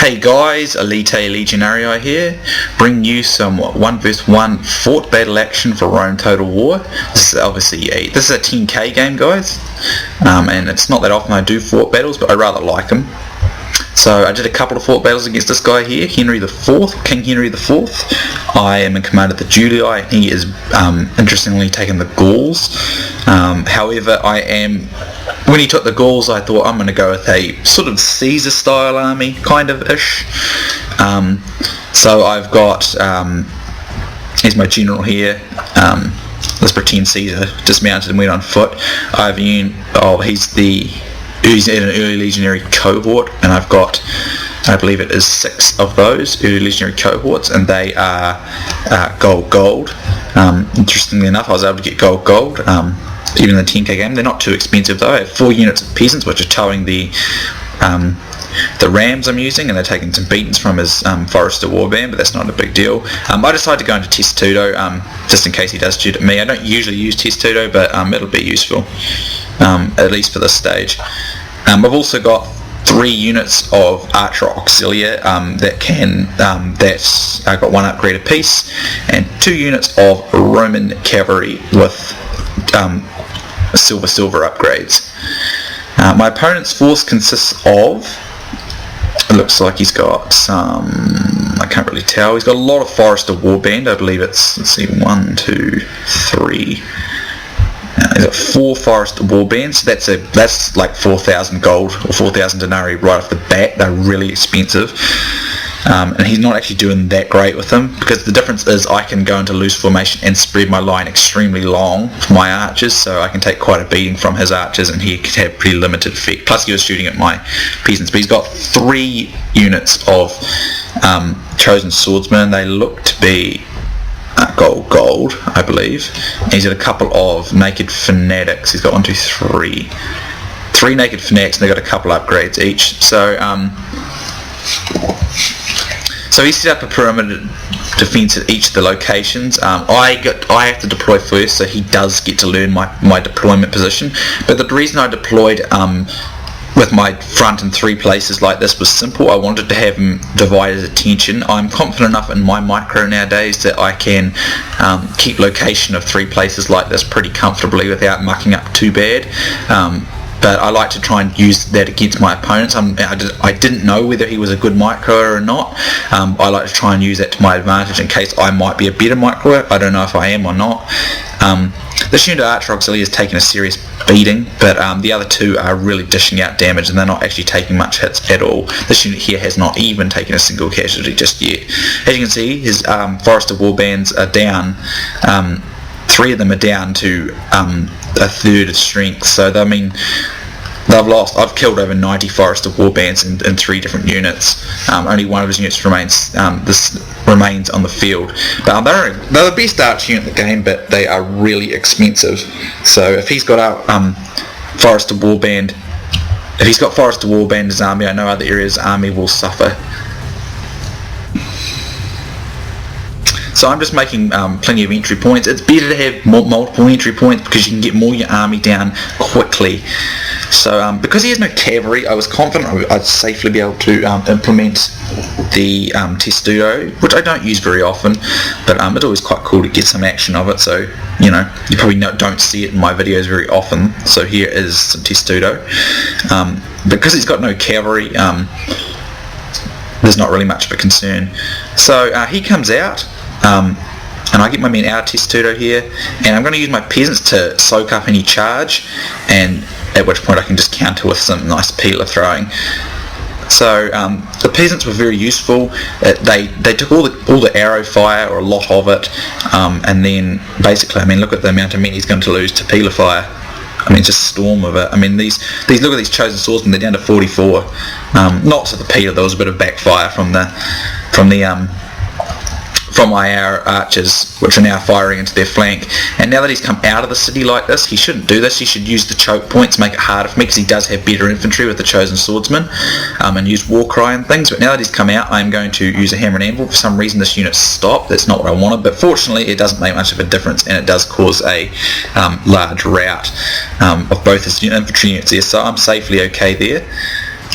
Hey guys, Elite Legionarii here, bringing you some 1 vs 1 fort battle action for Rome Total War. This is obviously this is a 10k game, guys, and it's not that often I do fort battles, but I rather like them. So I did a couple of fort battles against this guy here, King Henry IV. I am in command of the Julli, and he is interestingly taking the Gauls. However, when he took the Gauls, I thought I'm going to go with a sort of Caesar-style army, kind of-ish. So I've got, here's my general here. Let's pretend Caesar dismounted and went on foot. He's in an early legionary cohort, and I've got, I believe it is 6 of those early legionary cohorts, and they are gold. Interestingly enough, I was able to get gold. Even in the 10k game, they're not too expensive though. I have 4 units of peasants which are towing the rams I'm using, and they're taking some beatings from his Forester warband, but that's not a big deal. I decided to go into Testudo just in case he does shoot at me. I don't usually use Testudo, but it'll be useful, at least for this stage. I've also got 3 units of Archer Auxilia I got 1 upgrade apiece, and 2 units of Roman cavalry with silver upgrades. My opponent's force consists of, it looks like he's got some, I can't really tell, he's got a lot of Forester warband. I believe it's, let's see, 1, 2, 3, he's got 4 Forester warbands. That's like 4,000 gold or 4,000 denarii right off the bat. They're really expensive. And he's not actually doing that great with them, because the difference is I can go into loose formation and spread my line extremely long for my archers, so I can take quite a beating from his archers, and he could have pretty limited effect. Plus he was shooting at my peasants. But he's got 3 units of chosen swordsmen. They look to be gold, I believe. And he's got a couple of naked fanatics. He's got 1, 2, 3 naked fanatics, and they've got a couple upgrades each. So he set up a perimeter defence at each of the locations. I have to deploy first, so he does get to learn my deployment position. But the reason I deployed with my front in 3 places like this was simple. I wanted to have him divide his attention. I'm confident enough in my micro nowadays that I can keep location of 3 places like this pretty comfortably without mucking up too bad. But I like to try and use that against my opponents. I didn't know whether he was a good microer or not. I like to try and use that to my advantage in case I might be a better microer. I don't know if I am or not. This unit of Archer Auxilia has taken a serious beating, but the other 2 are really dishing out damage, and they're not actually taking much hits at all. This unit here has not even taken a single casualty just yet. As you can see, his Forester warbands are down. 3 of them are down to a third of strength, so I've killed over 90 Forester warbands in 3 different units. Only 1 of his units remains on the field. But they're the best archer unit in the game, but they are really expensive. So if he's got a Forester warband, in his army, I know other areas' army will suffer. So I'm just making plenty of entry points. It's better to have multiple entry points because you can get more of your army down quickly. So because he has no cavalry, I was confident I'd safely be able to implement the Testudo, which I don't use very often, but it's always quite cool to get some action of it. So you probably don't see it in my videos very often. So here is some Testudo. Because he's got no cavalry, there's not really much of a concern. So he comes out. And I get my men out of Testudo here, and I'm going to use my peasants to soak up any charge, and at which point I can just counter with some nice peeler throwing. So the peasants were very useful. They took all the arrow fire, or a lot of it, and then basically, look at the amount of men he's going to lose to peeler fire. Just storm of it. Look at these chosen swordsmen. They're down to 44. Not to the peeler. There was a bit of backfire from my archers, which are now firing into their flank. And now that he's come out of the city like this, he shouldn't do this. He should use the choke points, make it harder for me, because he does have better infantry with the chosen swordsman, and use war cry and things. But now that he's come out, I'm going to use a hammer and anvil. For some reason this unit stopped. That's not what I wanted, but fortunately it doesn't make much of a difference, and it does cause a large rout of both his infantry units there, so I'm safely okay there.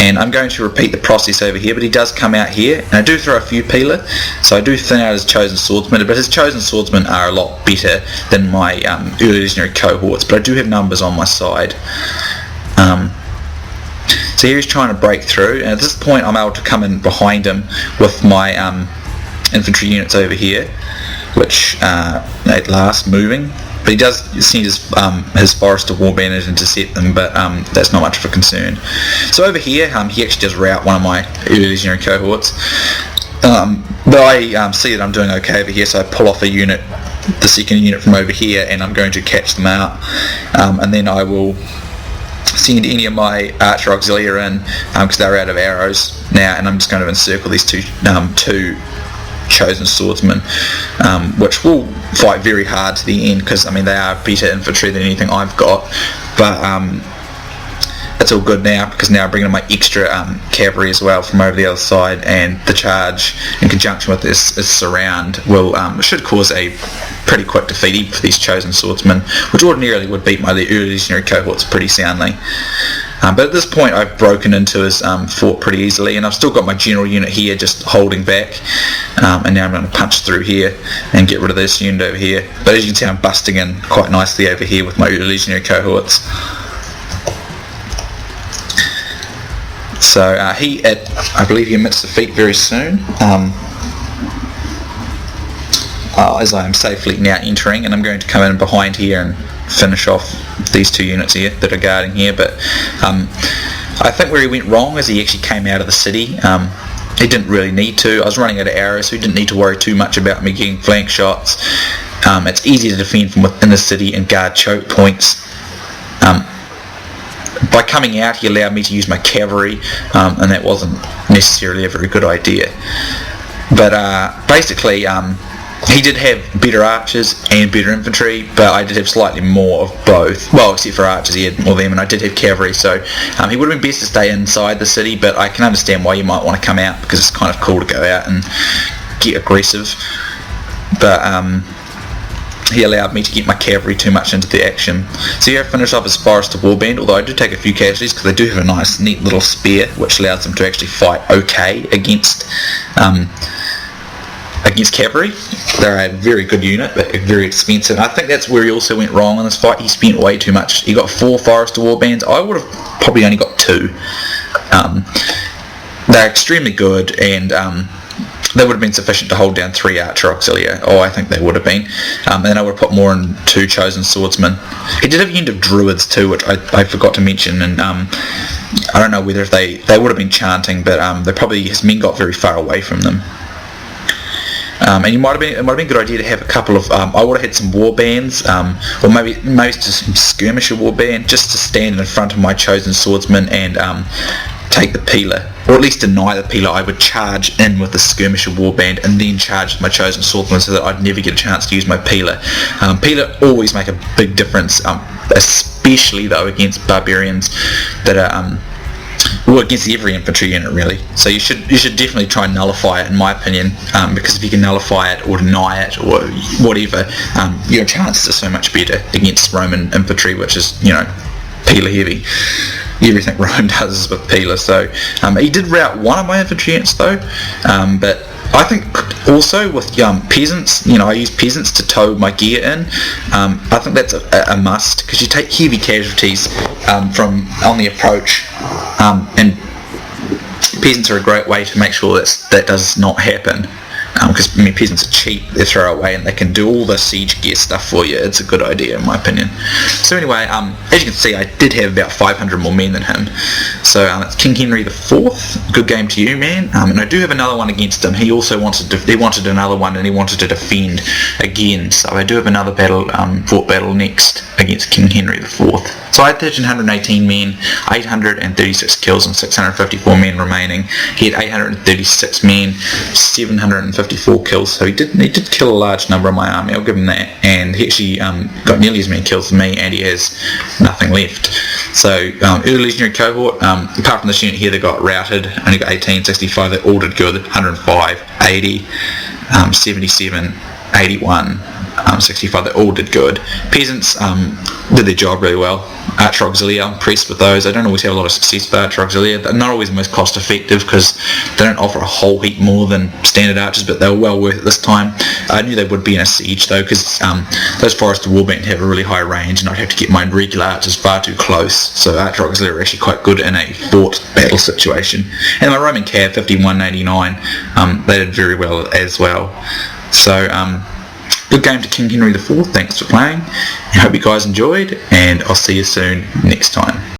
And I'm going to repeat the process over here, but he does come out here, and I do throw a few peeler, so I do thin out his chosen swordsmen, but his chosen swordsmen are a lot better than my early legendary cohorts, but I do have numbers on my side. So here he's trying to break through, and at this point I'm able to come in behind him with my infantry units over here, which at last moving. But he does send his Forester Warband to intercept them, but that's not much of a concern. So over here, he actually does rout one of my early legendary cohorts. But I see that I'm doing okay over here, so I pull off a unit, the second unit from over here, and I'm going to catch them out. And then I will send any of my archer auxilia in, because they're out of arrows now, and I'm just going to encircle these two chosen swordsmen, which will fight very hard to the end, because I mean they are better infantry than anything I've got, but it's all good now, because now I'm bringing in my extra cavalry as well from over the other side, and the charge in conjunction with this surround will should cause a pretty quick defeat for these chosen swordsmen, which ordinarily would beat my early legendary cohorts pretty soundly. But at this point I've broken into his fort pretty easily, and I've still got my general unit here just holding back, and now I'm going to punch through here and get rid of this unit over here. But as you can see, I'm busting in quite nicely over here with my early legendary cohorts. So I believe he admits defeat very soon, as I am safely now entering, and I'm going to come in behind here and finish off these two units here that are guarding here. But I think where he went wrong is he actually came out of the city. He didn't really need to. I was running out of arrows, so he didn't need to worry too much about me getting flank shots. It's easy to defend from within the city and guard choke points. By coming out, he allowed me to use my cavalry, and that wasn't necessarily a very good idea. But basically, he did have better archers and better infantry, but I did have slightly more of both. Well, except for archers, he had more of them, and I did have cavalry, so he would have been best to stay inside the city, but I can understand why you might want to come out, because it's kind of cool to go out and get aggressive. But he allowed me to get my cavalry too much into the action. So here I finished off his Forester Warband, although I do take a few casualties, because they do have a nice neat little spear, which allows them to actually fight okay against cavalry. They're a very good unit, but very expensive. I think that's where he also went wrong in this fight. He spent way too much. He got 4 Forester Warbands. I would have probably only got 2. They're extremely good, and they would have been sufficient to hold down 3 archer auxilia. Oh, I think they would have been. And then I would have put more in 2 chosen swordsmen. He did have a unit of druids too, which I forgot to mention, and I don't know whether if they would have been chanting, but his men got very far away from them. And it might have been a good idea to have a couple of, I would have had some war bands, or maybe just some skirmisher war band, just to stand in front of my chosen swordsman and take the peeler, or at least deny the peeler. I would charge in with the skirmisher warband and then charge my chosen swordsman, so that I'd never get a chance to use my peeler. Peeler always make a big difference, especially though against barbarians that are against every infantry unit really. So you should definitely try and nullify it, in my opinion, because if you can nullify it or deny it or whatever, your chances are so much better against Roman infantry, which is, peeler heavy. Everything Rome does is with peeler. So he did rout one of my infantry units though, but I think also with peasants, I use peasants to tow my gear in. I think that's a must, because you take heavy casualties from on the approach, and peasants are a great way to make sure that does not happen. Because peasants are cheap, they throw away, and they can do all the siege gear stuff for you. It's a good idea in my opinion. So anyway, as you can see, I did have about 500 more men than him. So it's King Henry IV. Good game to you, man. And I do have another one against him. He also wanted another one, and he wanted to defend again. So I do have another battle, fort battle next against King Henry IV. So I had 1,318 men, 836 kills, and 654 men remaining. He had 836 men, 754 kills. So he did kill a large number of my army. I'll give him that. And he actually got nearly as many kills as me, and he has nothing left. So early legendary cohort, apart from this unit here that got routed, only got 18, 65. They all did good. 105, 80, 77, 81. 65, they all did good. Peasants did their job really well. Archer Auxilia, I'm impressed with those. They don't always have a lot of success with Archer Auxilia. They're not always the most cost effective because they don't offer a whole heap more than standard archers, but they were well worth it this time. I knew they would be in a siege though, because those Forester Warband have a really high range and I'd have to get my regular archers far too close, so Archer Auxilia are actually quite good in a fort battle situation. And my Roman Cav 5189, they did very well as well. So good game to King Henry IV. Thanks for playing. I hope you guys enjoyed, and I'll see you soon next time.